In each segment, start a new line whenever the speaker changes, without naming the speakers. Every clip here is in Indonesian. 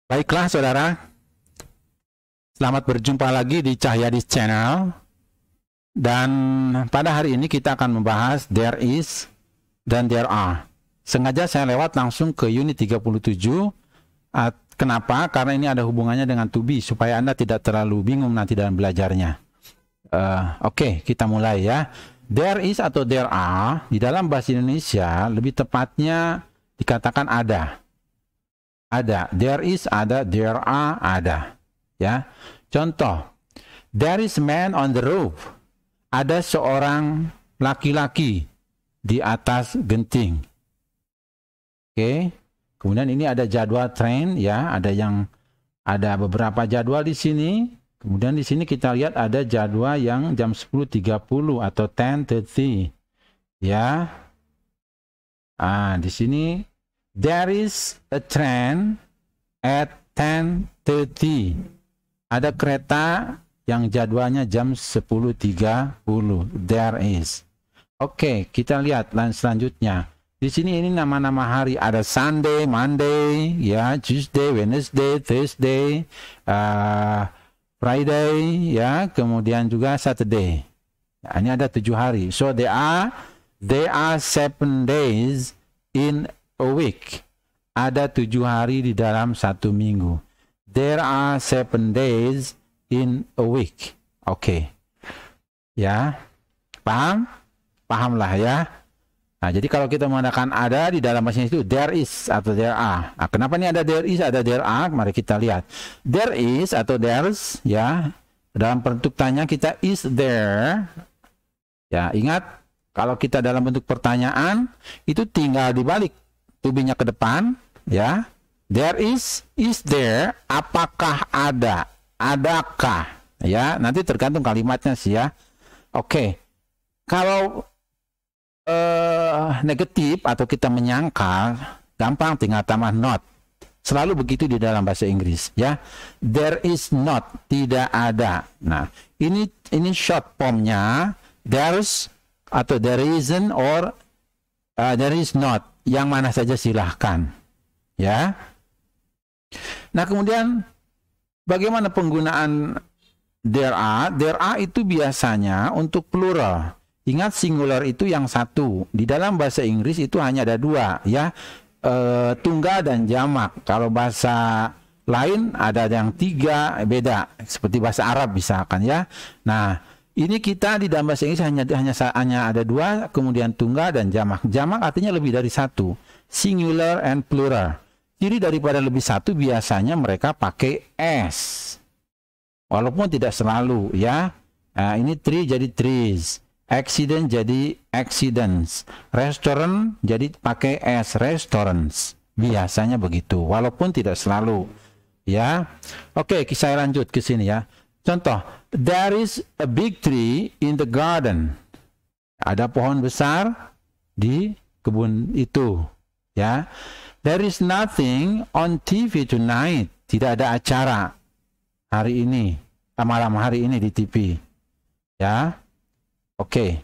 Baiklah saudara, selamat berjumpa lagi di Cahyadi Channel. Dan pada hari ini kita akan membahas there is dan there are. Sengaja saya lewat langsung ke unit 37. Kenapa? Karena ini ada hubungannya dengan to be, supaya Anda tidak terlalu bingung nanti dalam belajarnya. Oke, kita mulai ya. There is atau there are, di dalam bahasa Indonesia lebih tepatnya dikatakan ada. Ada, there is ada, there are ada. Ya, contoh, there is man on the roof. Ada seorang laki-laki di atas genting. Oke, kemudian ini ada jadwal train ya, ada beberapa jadwal di sini. Kemudian di sini kita lihat ada jadwal yang jam 10.30 atau 10:30. Ya. Di sini there is a train at 10:30. Ada kereta yang jadwalnya jam 10.30. There is. Oke, kita lihat selanjutnya. Di sini ini nama-nama hari, ada Sunday, Monday, ya, Tuesday, Wednesday, Thursday, Friday, ya, kemudian juga Saturday. Nah, ini ada 7 hari. So there are 7 days in a week. Ada 7 hari di dalam 1 minggu. There are 7 days in a week. Oke. Ya. Paham? Pahamlah ya. Nah, jadi kalau kita menggunakan ada di dalam bahasa itu there is atau there are. Nah, kenapa ini ada there is, ada there are? Mari kita lihat. There is atau there's ya. Dalam bentuk tanya kita is there. Ya, ingat kalau kita dalam bentuk pertanyaan itu tinggal dibalik to be-nya ke depan ya. There is there, apakah ada? Adakah? Ya, nanti tergantung kalimatnya sih ya. Oke. Kalau negatif atau kita menyangkal, gampang tinggal tambah not. Selalu begitu di dalam bahasa Inggris ya. There is not, tidak ada. Nah, ini short formnya there's atau there isn't or there is not. Yang mana saja silahkan ya. Nah, kemudian bagaimana penggunaan there are? There are itu biasanya untuk plural. Ingat singular itu yang satu. Di dalam bahasa Inggris itu hanya ada 2 ya. Tunggal dan jamak. Kalau bahasa lain ada yang 3 beda. Seperti bahasa Arab misalkan ya. Nah, ini kita di dalam bahasa Inggris hanya ada 2, kemudian tunggal dan jamak. Jamak artinya lebih dari 1. Singular and plural. Ciri daripada lebih 1 biasanya mereka pakai s. Walaupun tidak selalu ya. Nah, ini tree jadi trees. Accident jadi accidents. Restaurant jadi pakai s, restaurants. Biasanya begitu, walaupun tidak selalu. Ya. Oke, saya lanjut ke sini ya. Contoh, there is a big tree in the garden. Ada pohon besar di kebun itu. Ya. There is nothing on TV tonight. Tidak ada acara hari ini, malam hari ini di TV. Ya. Oke.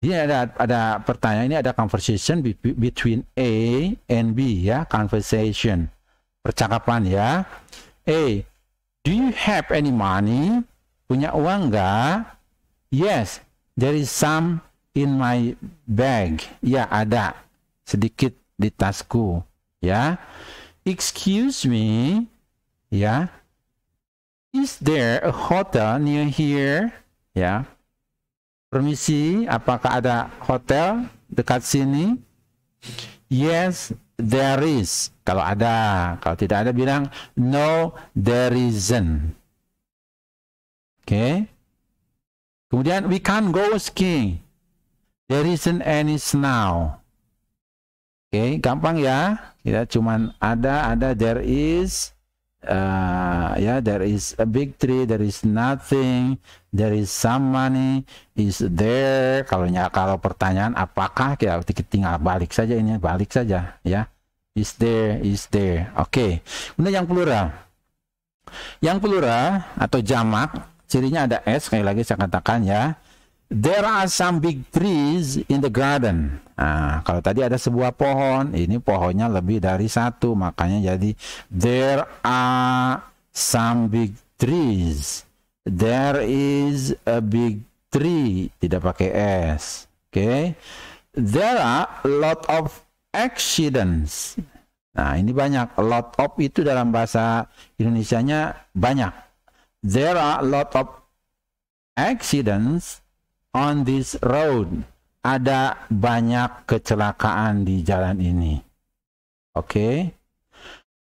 Ini ada pertanyaan, ini ada conversation between A and B ya, conversation. Percakapan ya. A, do you have any money? Punya uang enggak? Yes, there is some in my bag. Ya, ada sedikit di tasku. Ya. Excuse me. Ya. Is there a hotel near here? Ya. Permisi, apakah ada hotel dekat sini? Yes, there is. Kalau ada, kalau tidak ada bilang no, there isn't. Oke. Kemudian we can't go skiing. There isn't any snow. Oke, gampang ya. Kita cuman ada there is. Ya, there is a big tree, there is nothing, there is some money, is there. Kalau pertanyaan apakah, kita tinggal balik saja ini, balik saja ya. Is there. Oke. Kemudian yang plural. Yang plural atau jamak, cirinya ada s, sekali lagi saya katakan ya. There are some big trees in the garden. Nah, kalau tadi ada sebuah pohon, ini pohonnya lebih dari satu, makanya jadi there are some big trees. There is a big tree, tidak pakai s. Okay. There are a lot of accidents. Nah, ini banyak. A lot of itu dalam bahasa Indonesianya banyak. There are a lot of accidents on this road. Ada banyak kecelakaan di jalan ini. Okay.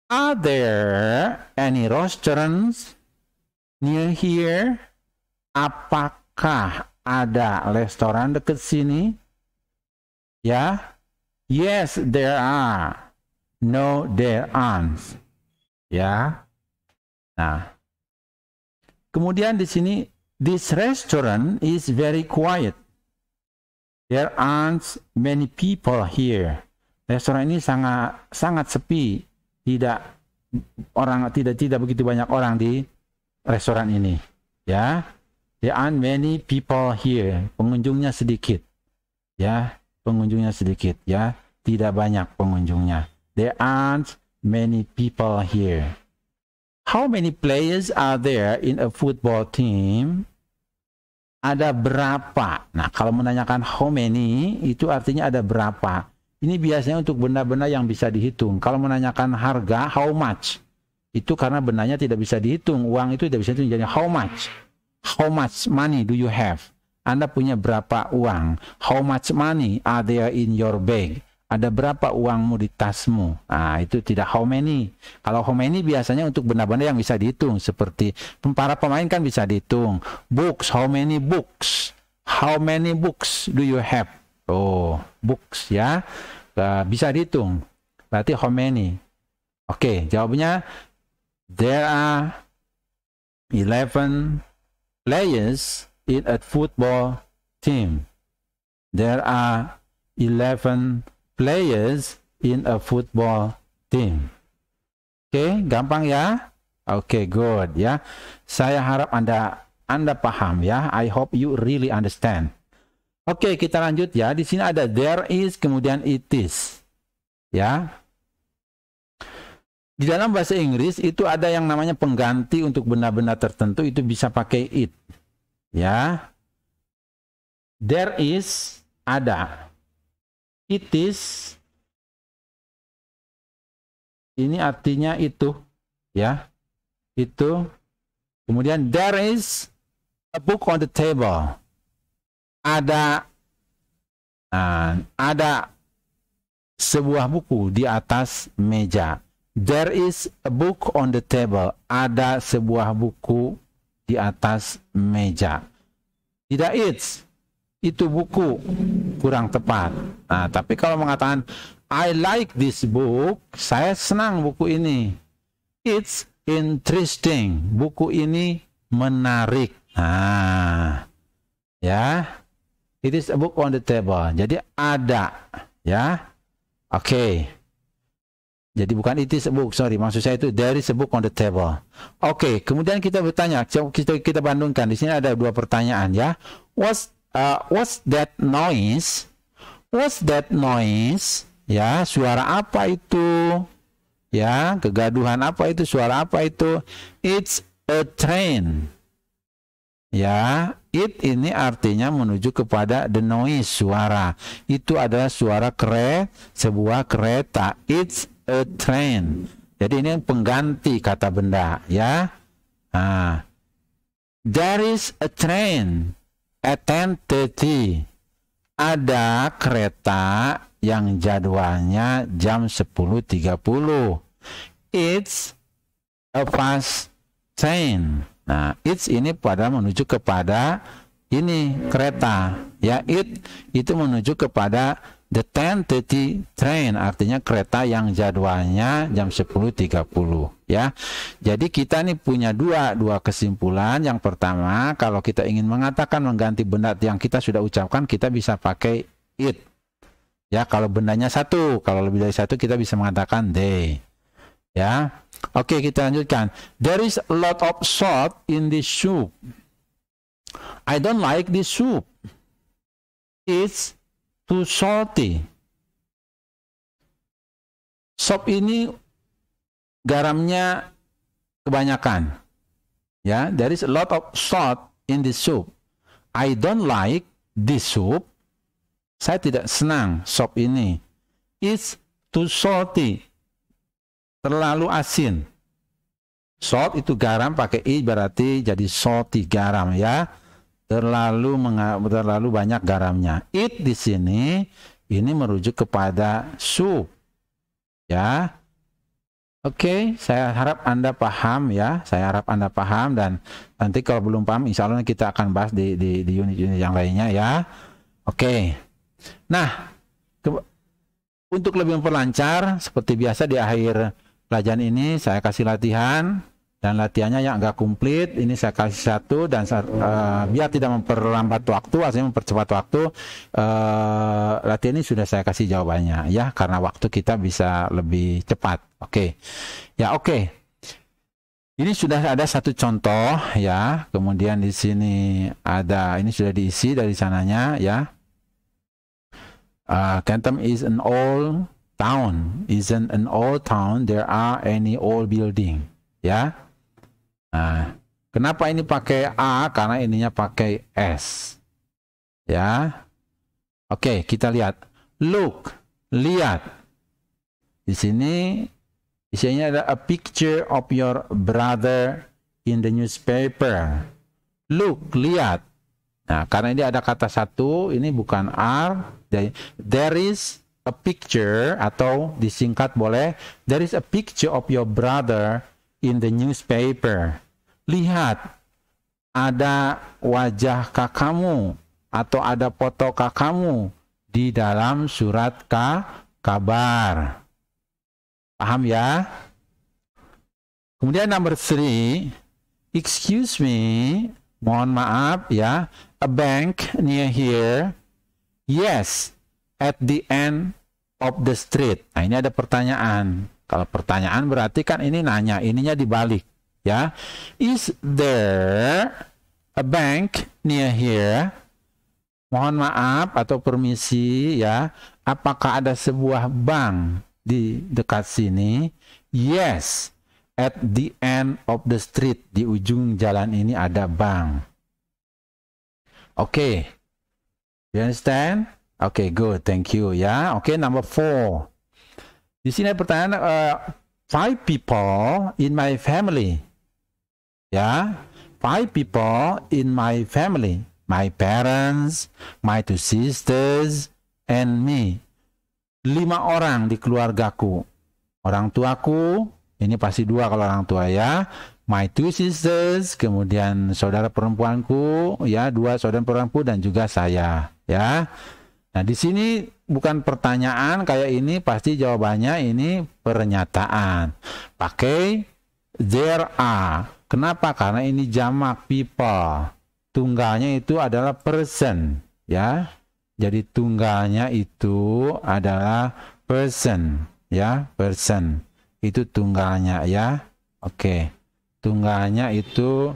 Are there any restaurants near here? Apakah ada restoran dekat sini? Ya. Yes, there are. No, there aren't. Ya. Nah. Kemudian di sini, this restaurant is very quiet. There aren't many people here. Restoran ini sangat sepi. Tidak begitu banyak orang di restoran ini. Ya. There aren't many people here. Pengunjungnya sedikit. Ya, pengunjungnya sedikit. Ya, tidak banyak pengunjungnya. There aren't many people here. How many players are there in a football team? Ada berapa? Nah, kalau menanyakan how many, itu artinya ada berapa. Ini biasanya untuk benda-benda yang bisa dihitung. Kalau menanyakan harga, how much? Itu karena bendanya tidak bisa dihitung. Uang itu tidak bisa dihitung. Jadi how much? How much money do you have? Anda punya berapa uang? How much money are there in your bag? Ada berapa uangmu di tasmu? Nah, itu tidak how many. Kalau how many biasanya untuk benda-benda yang bisa dihitung. Seperti para pemain kan bisa dihitung. Books, how many books? How many books do you have? Oh, books ya. Bisa dihitung. Berarti how many? Oke, jawabannya there are 11 players in a football team. There are 11 players in a football team. Oke, gampang ya? Oke, good ya. Saya harap Anda paham ya. I hope you really understand. Oke, kita lanjut ya. Di sini ada there is, kemudian it is. Ya. Di dalam bahasa Inggris itu ada yang namanya pengganti untuk benda-benda tertentu, itu bisa pakai it. Ya. There is, ada. It is, ini artinya itu, ya, itu. Kemudian there is a book on the table. Ada sebuah buku di atas meja. There is a book on the table. Ada sebuah buku di atas meja. Tidak it's. Itu buku, kurang tepat. Nah, tapi kalau mengatakan I like this book, saya senang buku ini. It's interesting. Buku ini menarik. Nah, ya. It is a book on the table. Jadi ada, ya. Oke. Jadi bukan it is a book, sorry. Maksud saya itu there is a book on the table. Oke, kemudian kita bertanya, kita bandingkan. Di sini ada dua pertanyaan, ya. What's that noise? What's that noise? Ya, suara apa itu? Ya, kegaduhan apa itu? Suara apa itu? It's a train. Ya, it ini artinya menuju kepada the noise, suara. Itu adalah suara sebuah kereta. It's a train. Jadi ini pengganti kata benda, ya. Nah, there is a train at 10:30. Ada kereta yang jadwalnya jam 10.30. It's a fast train. Nah, it's ini pada menuju kepada ini kereta. Ya, itu menuju kepada the 10:30 train, artinya kereta yang jadwalnya jam 10.30, ya. Jadi kita nih punya dua kesimpulan. Yang pertama, kalau kita ingin mengatakan mengganti benda yang kita sudah ucapkan, kita bisa pakai it. Ya, kalau bendanya satu, kalau lebih dari satu kita bisa mengatakan they. Ya. Oke, kita lanjutkan. There is a lot of salt in this soup. I don't like this soup. It's too salty. Sop ini garamnya kebanyakan. Ya, there is a lot of salt in this soup. I don't like this soup. Saya tidak senang sop ini. It's too salty. Terlalu asin. Salt itu garam, pakai i berarti jadi salty, garam ya. Terlalu banyak garamnya. It di sini ini merujuk kepada soup. Ya. Oke, saya harap Anda paham ya. Saya harap Anda paham, dan nanti kalau belum paham, insya Allah kita akan bahas di unit-unit yang lainnya ya. Oke. Nah, untuk lebih memperlancar, seperti biasa di akhir pelajaran ini saya kasih latihan, dan latihannya yang agak komplit. Ini saya kasih satu, dan biar tidak memperlambat waktu, artinya mempercepat waktu, latihan ini sudah saya kasih jawabannya ya, karena waktu kita bisa lebih cepat. Oke. Ya, oke. Ini sudah ada satu contoh ya. Kemudian di sini ada, ini sudah diisi dari sananya ya. Kentam is an old town. Isn't an old town there are any old building. Ya. Nah, kenapa ini pakai A? Karena ininya pakai S. Ya. Oke, kita lihat. Look, lihat. Di sini isinya ada a picture of your brother in the newspaper. Look, lihat. Nah, karena ini ada kata satu, ini bukan are. There is a picture, atau disingkat boleh, there is a picture of your brother in the newspaper. Lihat, ada wajah kakakmu atau ada foto kakakmu di dalam surat kabar. Paham ya? Kemudian number 3, excuse me, mohon maaf ya, a bank near here. Yes, at the end of the street. Nah, ini ada pertanyaan. Kalau pertanyaan berarti kan ini nanya, ininya dibalik ya. Is there a bank near here? Mohon maaf atau permisi ya, apakah ada sebuah bank di dekat sini? Yes, at the end of the street. Di ujung jalan ini ada bank. Oke. You understand? Okay, good. Thank you. Ya. Oke, number 4. Di sini ada pertanyaan, 5 people in my family. Ya. 5 people in my family. My parents, my 2 sisters, and me. 5 orang di keluargaku. Orang tuaku, ini pasti 2 kalau orang tua ya. My 2 sisters, kemudian saudara perempuanku, ya, 2 saudara perempuanku, dan juga saya, ya. Nah, di sini bukan pertanyaan kayak ini, pasti jawabannya ini pernyataan. Pakai there are. Kenapa? Karena ini jamak people. Tunggalnya itu adalah person, ya. Jadi tunggalnya itu adalah person, ya, person. Itu tunggalnya ya. Oke. Tunggalnya itu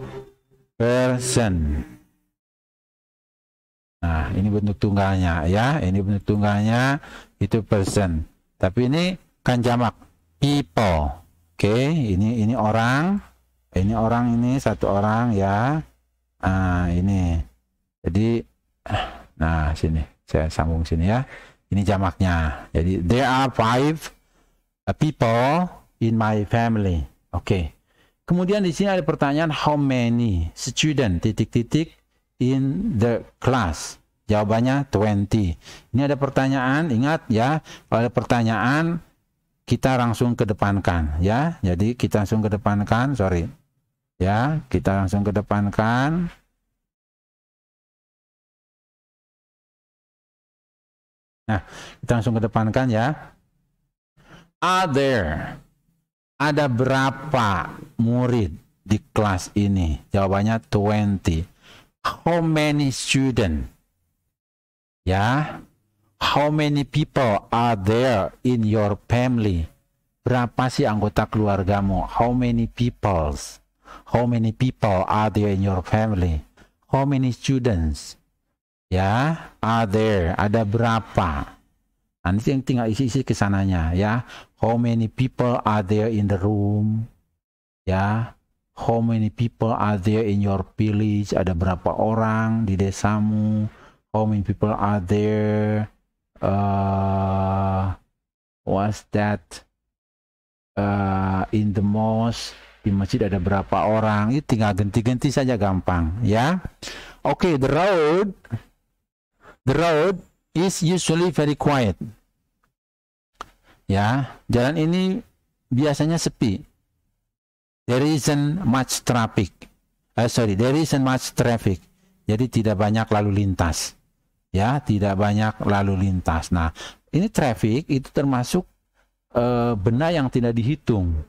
person. Nah, ini bentuk tunggalnya ya. Ini bentuk tunggalnya itu person. Tapi ini kan jamak people. Oke, ini orang. Ini orang, ini satu orang ya. Ini. Jadi nah, sini. Saya sambung sini ya. Ini jamaknya. Jadi there are 5 people in my family. Oke. Kemudian di sini ada pertanyaan how many student titik-titik in the class. Jawabannya 20. Ini ada pertanyaan, ingat ya, kalau ada pertanyaan kita langsung kedepankan ya. Jadi kita langsung kedepankan, sorry. Ya, kita langsung kedepankan. Nah, kita langsung kedepankan ya. Are there? Ada berapa murid di kelas ini? Jawabannya 20. How many student? Ya. How many people are there in your family? Berapa sih anggota keluargamu? How many peoples? How many people are there in your family? How many students? Ya, are there, ada berapa? Nanti yang tinggal isi-isi ke sananya ya. How many people are there in the room? Ya. How many people are there in your village? Ada berapa orang di desamu? How many people are there? What's that? In the mosque, di masjid ada berapa orang? Itu tinggal ganti-ganti saja, gampang ya. Oke, the road is usually very quiet. Ya, jalan ini biasanya sepi. There isn't much traffic. There isn't much traffic. Jadi tidak banyak lalu lintas. Ya, tidak banyak lalu lintas. Nah, ini traffic itu termasuk benda yang tidak dihitung.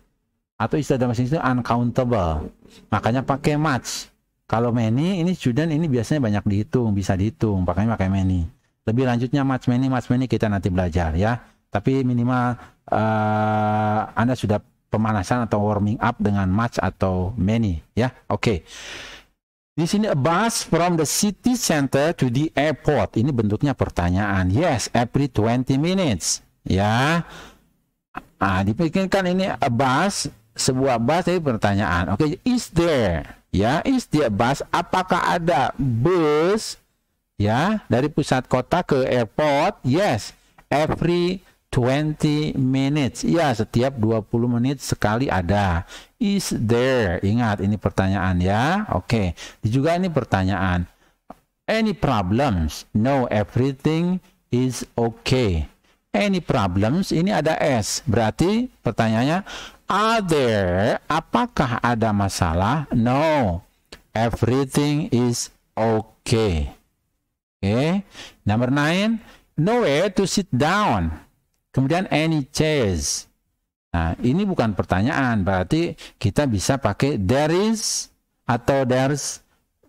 Atau istilah dalam bahasa Inggris itu uncountable. Makanya pakai much. Kalau many, ini student ini biasanya banyak dihitung, bisa dihitung. Makanya pakai many. Lebih lanjutnya much many kita nanti belajar ya. Tapi minimal Anda sudah pemanasan atau warming up dengan much atau many ya. Oke. Di sini a bus from the city center to the airport. Ini bentuknya pertanyaan. Yes, every 20 minutes. Ya. Dipikirkan ini a bus, sebuah bus, jadi pertanyaan. Oke, is there? Ya, is there a bus? Apakah ada bus? Ya, dari pusat kota ke airport? Yes, every 20 minutes. Ya, setiap 20 menit sekali ada. Is there? Ingat, ini pertanyaan ya. Oke, juga ini pertanyaan. Any problems? No, everything is okay. Any problems? Ini ada S. Berarti pertanyaannya, are there? Apakah ada masalah? No, everything is okay. Oke, number 9, nowhere to sit down. Kemudian any chairs. Nah, ini bukan pertanyaan, berarti kita bisa pakai there is atau there's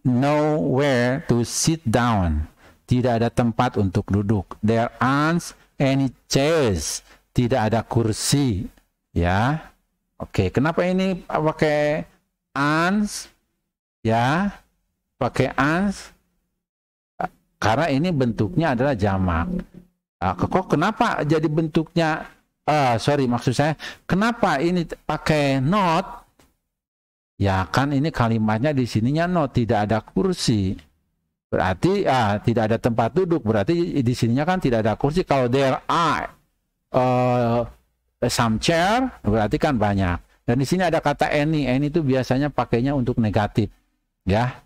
nowhere to sit down. Tidak ada tempat untuk duduk. There aren't any chairs. Tidak ada kursi. Ya. Oke, kenapa ini pakai aren't? Ya. Pakai aren't. Karena ini bentuknya adalah jamak. Kok kenapa jadi bentuknya? Maksud saya, kenapa ini pakai not? Ya kan ini kalimatnya di sininya not, tidak ada kursi. Berarti tidak ada tempat duduk. Berarti di sininya kan tidak ada kursi. Kalau there are some chair, berarti kan banyak. Dan di sini ada kata any. Any itu biasanya pakainya untuk negatif. Ya.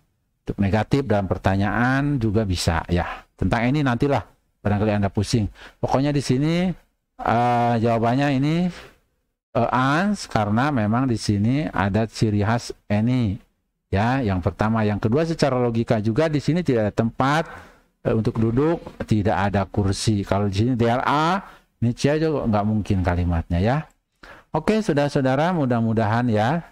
Untuk negatif dalam pertanyaan juga bisa ya. Tentang ini nantilah barangkali Anda pusing. Pokoknya di sini jawabannya ini ans karena memang di sini ada ciri khas any. Ya, yang pertama, yang kedua secara logika juga di sini tidak ada tempat untuk duduk, tidak ada kursi. Kalau di sini there are, ini juga nggak mungkin kalimatnya ya. Oke, saudara-saudara, mudah-mudahan ya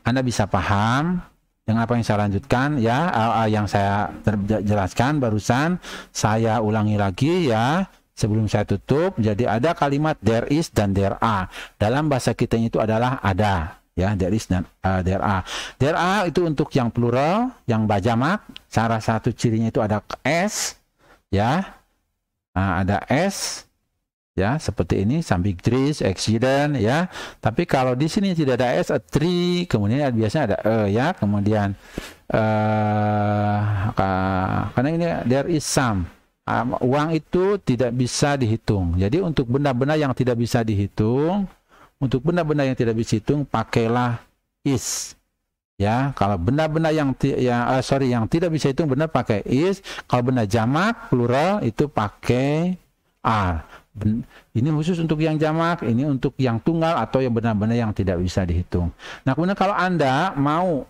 Anda bisa paham dengan apa yang saya lanjutkan ya, yang saya jelaskan barusan. Saya ulangi lagi ya sebelum saya tutup. Jadi ada kalimat there is dan there are. Dalam bahasa kita itu adalah ada ya, there is dan there are. There are itu untuk yang plural, yang bajamak. Salah satu cirinya itu ada s ya. Ada s ya, seperti ini, some big trees, accident ya. Tapi kalau di sini tidak ada s, a tree, kemudian biasanya ada ya, kemudian karena ini there is some. Uang itu tidak bisa dihitung. Jadi untuk benda-benda yang tidak bisa dihitung, yang pakailah is. Ya, kalau benda-benda yang tidak bisa hitung benar pakai is. Kalau benda jamak plural itu pakai are. Ini khusus untuk yang jamak, ini untuk yang tunggal atau yang benar-benar yang tidak bisa dihitung. Nah, kemudian kalau Anda mau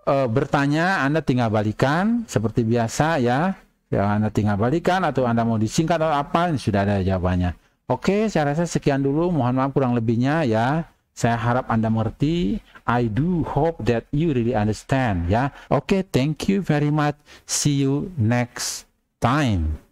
bertanya, Anda tinggal balikan seperti biasa ya. Anda tinggal balikan atau Anda mau disingkat atau apa, ini sudah ada jawabannya. Oke, saya rasa sekian dulu. Mohon maaf kurang lebihnya ya. Saya harap Anda mengerti. I do hope that you really understand ya. Oke, thank you very much. See you next time.